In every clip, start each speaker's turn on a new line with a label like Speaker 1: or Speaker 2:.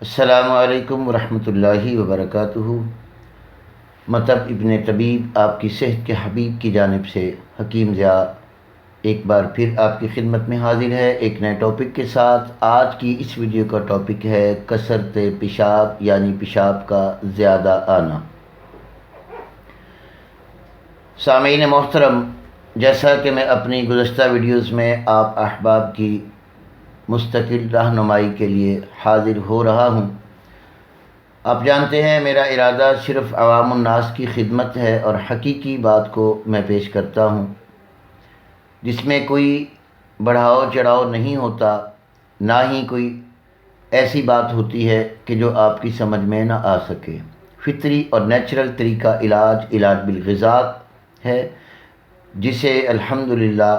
Speaker 1: السلام علیکم ورحمۃ اللہ وبرکاتہ۔ مطب ابن طبیب آپ کی صحت کے حبیب کی جانب سے حکیم ضیاء ایک بار پھر آپ کی خدمت میں حاضر ہے ایک نئے ٹاپک کے ساتھ۔ آج کی اس ویڈیو کا ٹاپک ہے کثرت پیشاب یعنی پیشاب کا زیادہ آنا۔ سامعین محترم، جیسا کہ میں اپنی گزشتہ ویڈیوز میں آپ احباب کی مستقل رہنمائی کے لیے حاضر ہو رہا ہوں۔ آپ جانتے ہیں میرا ارادہ صرف عوام الناس کی خدمت ہے اور حقیقی بات کو میں پیش کرتا ہوں، جس میں کوئی بڑھاؤ چڑھاؤ نہیں ہوتا، نہ ہی کوئی ایسی بات ہوتی ہے کہ جو آپ کی سمجھ میں نہ آ سکے۔ فطری اور نیچرل طریقہ علاج بالغذا ہے، جسے الحمدللہ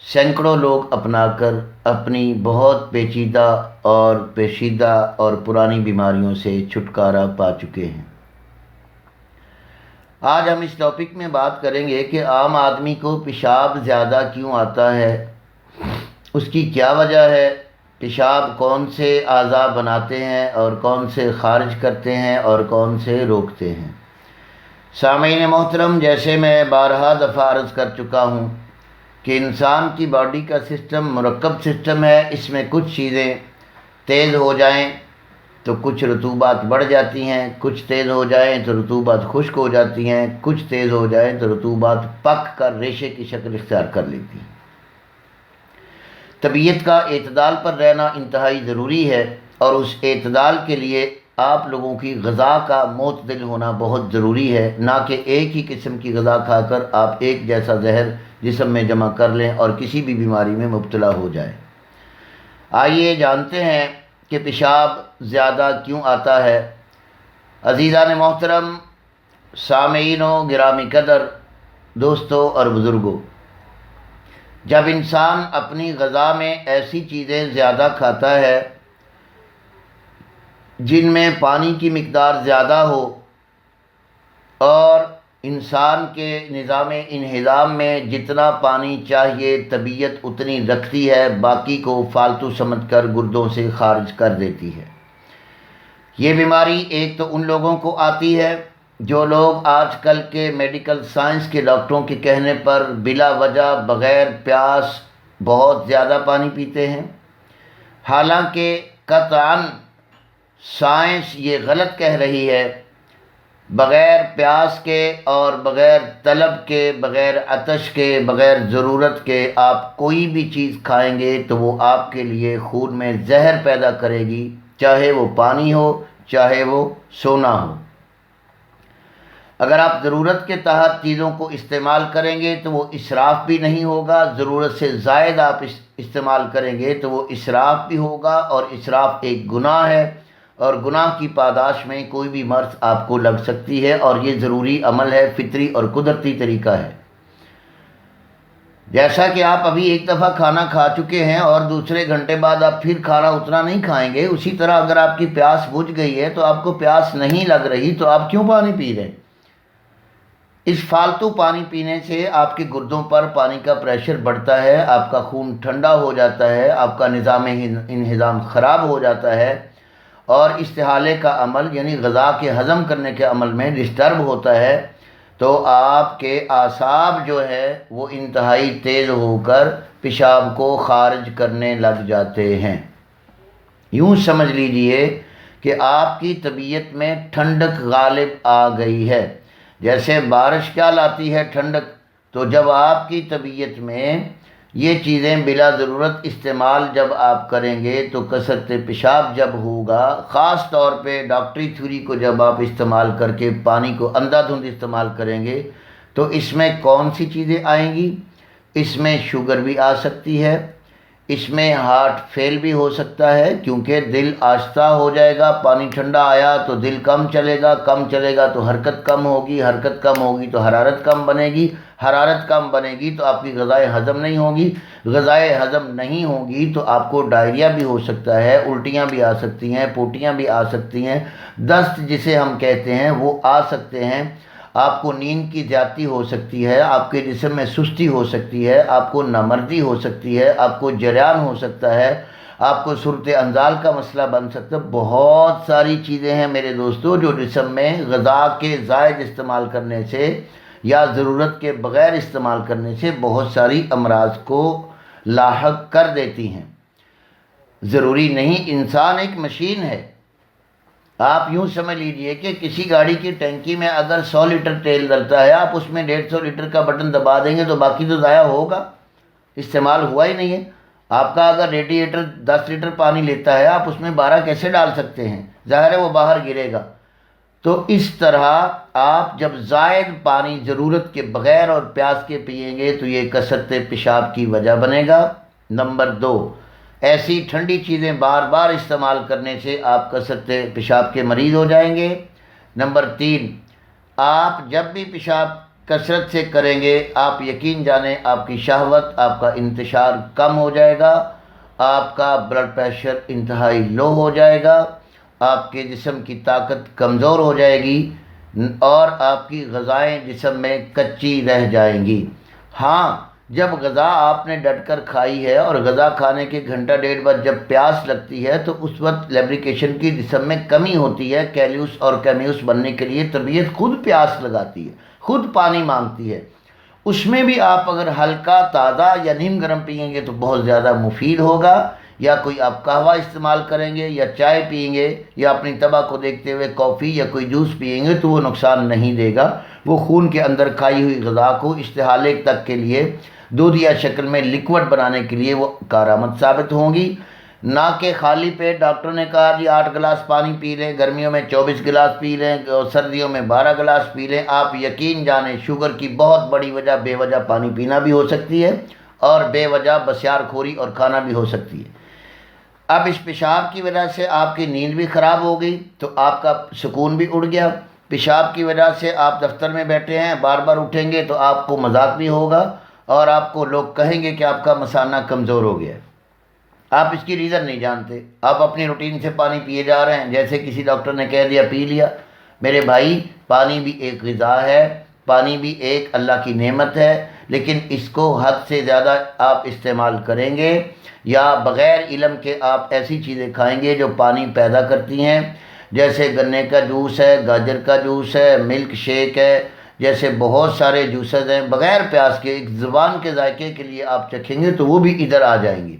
Speaker 1: سینکڑوں لوگ اپنا کر اپنی بہت پیچیدہ اور پیچیدہ اور پرانی بیماریوں سے چھٹکارا پا چکے ہیں۔ آج ہم اس ٹاپک میں بات کریں گے کہ عام آدمی کو پیشاب زیادہ کیوں آتا ہے، اس کی کیا وجہ ہے، پیشاب کون سے اعضاء بناتے ہیں اور کون سے خارج کرتے ہیں اور کون سے روکتے ہیں۔ سامعین محترم، جیسے میں بارہا دفعہ عرض کر چکا ہوں کہ انسان کی باڈی کا سسٹم مرکب سسٹم ہے۔ اس میں کچھ چیزیں تیز ہو جائیں تو کچھ رطوبات بڑھ جاتی ہیں، کچھ تیز ہو جائیں تو رطوبات خشک ہو جاتی ہیں، کچھ تیز ہو جائیں تو رطوبات پک کر ریشے کی شکل اختیار کر لیتی ہیں۔ طبیعت کا اعتدال پر رہنا انتہائی ضروری ہے، اور اس اعتدال کے لیے آپ لوگوں کی غذا کا معتدل ہونا بہت ضروری ہے، نہ کہ ایک ہی قسم کی غذا کھا کر آپ ایک جیسا زہر جسم میں جمع کر لیں اور کسی بھی بیماری میں مبتلا ہو جائے۔ آئیے جانتے ہیں کہ پیشاب زیادہ کیوں آتا ہے۔ عزیزان محترم، سامعین و گرامی قدر، دوستوں اور بزرگوں، جب انسان اپنی غذا میں ایسی چیزیں زیادہ کھاتا ہے جن میں پانی کی مقدار زیادہ ہو، اور انسان کے نظام انہضام میں جتنا پانی چاہیے طبیعت اتنی رکھتی ہے، باقی کو فالتو سمجھ کر گردوں سے خارج کر دیتی ہے۔ یہ بیماری ایک تو ان لوگوں کو آتی ہے جو لوگ آج کل کے میڈیکل سائنس کے ڈاکٹروں کے کہنے پر بلا وجہ بغیر پیاس بہت زیادہ پانی پیتے ہیں، حالانکہ قطعاً سائنس یہ غلط کہہ رہی ہے۔ بغیر پیاس کے اور بغیر طلب کے، بغیر عطش کے، بغیر ضرورت کے آپ کوئی بھی چیز کھائیں گے تو وہ آپ کے لیے خون میں زہر پیدا کرے گی، چاہے وہ پانی ہو، چاہے وہ سونا ہو۔ اگر آپ ضرورت کے تحت چیزوں کو استعمال کریں گے تو وہ اسراف بھی نہیں ہوگا، ضرورت سے زائد آپ استعمال کریں گے تو وہ اسراف بھی ہوگا، اور اسراف ایک گناہ ہے، اور گناہ کی پاداش میں کوئی بھی مرض آپ کو لگ سکتی ہے، اور یہ ضروری عمل ہے، فطری اور قدرتی طریقہ ہے۔ جیسا کہ آپ ابھی ایک دفعہ کھانا کھا چکے ہیں اور دوسرے گھنٹے بعد آپ پھر کھانا اتنا نہیں کھائیں گے، اسی طرح اگر آپ کی پیاس بجھ گئی ہے تو آپ کو پیاس نہیں لگ رہی تو آپ کیوں پانی پی رہے ہیں؟ اس فالتو پانی پینے سے آپ کے گردوں پر پانی کا پریشر بڑھتا ہے، آپ کا خون ٹھنڈا ہو جاتا ہے، آپ کا نظام انہضام خراب ہو جاتا ہے، اور استحالے کا عمل یعنی غذا کے ہضم کرنے کے عمل میں ڈسٹرب ہوتا ہے، تو آپ کے اعصاب جو ہے وہ انتہائی تیز ہو کر پیشاب کو خارج کرنے لگ جاتے ہیں۔ یوں سمجھ لیجئے کہ آپ کی طبیعت میں ٹھنڈک غالب آ گئی ہے۔ جیسے بارش کیا لاتی ہے؟ ٹھنڈک۔ تو جب آپ کی طبیعت میں یہ چیزیں بلا ضرورت استعمال جب آپ کریں گے تو کثرت پیشاب جب ہوگا، خاص طور پہ ڈاکٹری تھیوری کو جب آپ استعمال کر کے پانی کو اندھا دھند استعمال کریں گے تو اس میں کون سی چیزیں آئیں گی؟ اس میں شوگر بھی آ سکتی ہے، اس میں ہارٹ فیل بھی ہو سکتا ہے، کیونکہ دل آہستہ ہو جائے گا۔ پانی ٹھنڈا آیا تو دل کم چلے گا، کم چلے گا تو حرکت کم ہوگی، حرکت کم ہوگی تو حرارت کم بنے گی، حرارت کم بنے گی تو آپ کی غذائیں ہضم نہیں ہوگی، غذائیں ہضم نہیں ہوگی تو آپ کو ڈائریا بھی ہو سکتا ہے، الٹیاں بھی آ سکتی ہیں، پوٹیاں بھی آ سکتی ہیں، دست جسے ہم کہتے ہیں وہ آ سکتے ہیں، آپ کو نیند کی زیادتی ہو سکتی ہے، آپ کے جسم میں سستی ہو سکتی ہے، آپ کو نامردی ہو سکتی ہے، آپ کو جریان ہو سکتا ہے، آپ کو صورت انزال کا مسئلہ بن سکتا ہے۔ بہت ساری چیزیں ہیں میرے دوستو جو جسم میں غذا کے زائد استعمال کرنے سے یا ضرورت کے بغیر استعمال کرنے سے بہت ساری امراض کو لاحق کر دیتی ہیں۔ ضروری نہیں، انسان ایک مشین ہے۔ آپ یوں سمجھ لیجئے کہ کسی گاڑی کی ٹینکی میں اگر 100 لیٹر تیل ڈلتا ہے، آپ اس میں 150 لیٹر کا بٹن دبا دیں گے تو باقی تو ضائع ہوگا، استعمال ہوا ہی نہیں ہے۔ آپ کا اگر ریڈیئیٹر 10 لیٹر پانی لیتا ہے، آپ اس میں 12 کیسے ڈال سکتے ہیں؟ ظاہر ہے وہ باہر گرے گا۔ تو اس طرح آپ جب زائد پانی ضرورت کے بغیر اور پیاس کے پئیں گے تو یہ کثرت پیشاب کی وجہ بنے گا۔ نمبر 2، ایسی ٹھنڈی چیزیں بار بار استعمال کرنے سے آپ کثرت پیشاب کے مریض ہو جائیں گے۔ نمبر 3، آپ جب بھی پیشاب کثرت سے کریں گے، آپ یقین جانیں آپ کی شہوت، آپ کا انتشار کم ہو جائے گا، آپ کا بلڈ پریشر انتہائی لو ہو جائے گا، آپ کے جسم کی طاقت کمزور ہو جائے گی اور آپ کی غذائیں جسم میں کچی رہ جائیں گی۔ ہاں، جب غذا آپ نے ڈٹ کر کھائی ہے اور غذا کھانے کے گھنٹہ ڈیڑھ بعد جب پیاس لگتی ہے تو اس وقت لیبریکیشن کی جسم میں کمی ہوتی ہے۔ کیلیوس اور کیمیوس بننے کے لیے طبیعت خود پیاس لگاتی ہے، خود پانی مانگتی ہے۔ اس میں بھی آپ اگر ہلکا تازہ یا نیم گرم پئیں گے تو بہت زیادہ مفید ہوگا، یا کوئی آپ قہوہ استعمال کریں گے یا چائے پئیں گے یا اپنی طبع کو دیکھتے ہوئے کافی یا کوئی جوس پئیں گے تو وہ نقصان نہیں دے گا۔ وہ خون کے اندر کھائی ہوئی غذا کو استحالے تک کے لیے دودھیا شکل میں لکوڈ بنانے کے لیے وہ کارآمد ثابت ہوں گی۔ نہ کہ خالی پیٹ ڈاکٹر نے کہا جی 8 گلاس پانی پی لیں، گرمیوں میں 24 گلاس پی لیں اور سردیوں میں 12 گلاس پی لیں۔ آپ یقین جانیں شوگر کی بہت بڑی وجہ بے وجہ پانی پینا بھی ہو سکتی ہے اور بے وجہ بسیار خوری اور کھانا بھی ہو سکتی ہے۔ اب اس پیشاب کی وجہ سے آپ کی نیند بھی خراب ہو گئی تو آپ کا سکون بھی اڑ گیا۔ پیشاب کی وجہ سے آپ دفتر میں بیٹھے ہیں، بار بار اٹھیں گے تو آپ کو مذاق بھی ہوگا اور آپ کو لوگ کہیں گے کہ آپ کا مثانہ کمزور ہو گیا۔ آپ اس کی ریزن نہیں جانتے، آپ اپنی روٹین سے پانی پیے جا رہے ہیں، جیسے کسی ڈاکٹر نے کہہ دیا پی لیا۔ میرے بھائی، پانی بھی ایک غذا ہے، پانی بھی ایک اللہ کی نعمت ہے، لیکن اس کو حد سے زیادہ آپ استعمال کریں گے یا بغیر علم کے آپ ایسی چیزیں کھائیں گے جو پانی پیدا کرتی ہیں، جیسے گنے کا جوس ہے، گاجر کا جوس ہے، ملک شیک ہے، جیسے بہت سارے جوسز ہیں، بغیر پیاس کے ایک زبان کے ذائقے کے لیے آپ چکھیں گے تو وہ بھی ادھر آ جائیں گے۔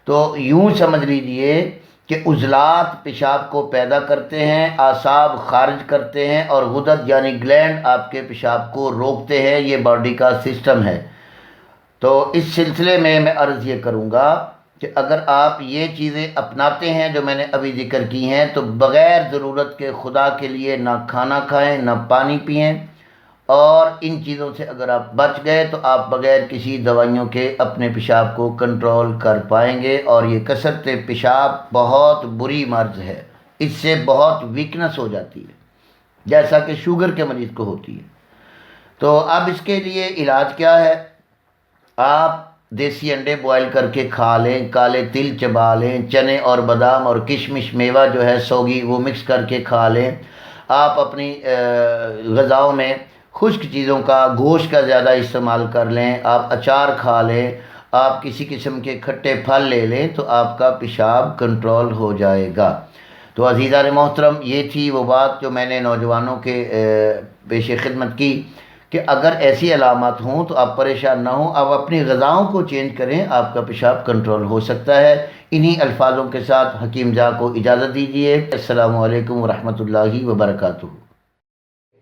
Speaker 1: تو یوں سمجھ لیجئے کہ عضلات پیشاب کو پیدا کرتے ہیں، اعصاب خارج کرتے ہیں اور غدد یعنی گلینڈ آپ کے پیشاب کو روکتے ہیں۔ یہ باڈی کا سسٹم ہے۔ تو اس سلسلے میں عرض یہ کروں گا کہ اگر آپ یہ چیزیں اپناتے ہیں جو میں نے ابھی ذکر کی ہیں تو بغیر ضرورت کے خدا کے لیے نہ کھانا کھائیں نہ پانی پئیں، اور ان چیزوں سے اگر آپ بچ گئے تو آپ بغیر کسی دوائیوں کے اپنے پیشاب کو کنٹرول کر پائیں گے۔ اور یہ کثرت پیشاب بہت بری مرض ہے، اس سے بہت ویکنس ہو جاتی ہے جیسا کہ شوگر کے مریض کو ہوتی ہے۔ تو اب اس کے لیے علاج کیا ہے؟ آپ دیسی انڈے بوائل کر کے کھا لیں، کالے تل چبا لیں، چنے اور بادام اور کشمش میوہ جو ہے سوگی وہ مکس کر کے کھا لیں۔ آپ اپنی غذاؤں میں خشک چیزوں کا، گوشت کا زیادہ استعمال کر لیں، آپ اچار کھا لیں، آپ کسی قسم کے کھٹے پھل لے لیں تو آپ کا پیشاب کنٹرول ہو جائے گا۔ تو عزیزان محترم، یہ تھی وہ بات جو میں نے نوجوانوں کے پیش خدمت کی کہ اگر ایسی علامات ہوں تو آپ پریشان نہ ہوں، آپ اپنی غذاؤں کو چینج کریں، آپ کا پیشاب کنٹرول ہو سکتا ہے۔ انہی الفاظوں کے ساتھ حکیم جاں کو اجازت دیجیے۔ السلام علیکم ورحمۃ اللہ وبرکاتہ۔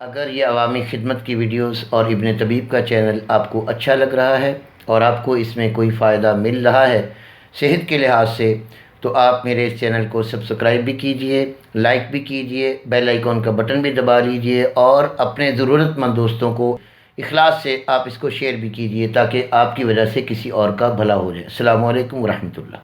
Speaker 1: اگر یہ عوامی خدمت کی ویڈیوز اور ابن طبیب کا چینل آپ کو اچھا لگ رہا ہے اور آپ کو اس میں کوئی فائدہ مل رہا ہے صحت کے لحاظ سے، تو آپ میرے اس چینل کو سبسکرائب بھی کیجئے، لائک بھی کیجئے، بیل آئیکن کا بٹن بھی دبا لیجئے اور اپنے ضرورت مند دوستوں کو اخلاص سے آپ اس کو شیئر بھی کیجئے تاکہ آپ کی وجہ سے کسی اور کا بھلا ہو جائے۔ السلام علیکم ورحمۃ اللہ۔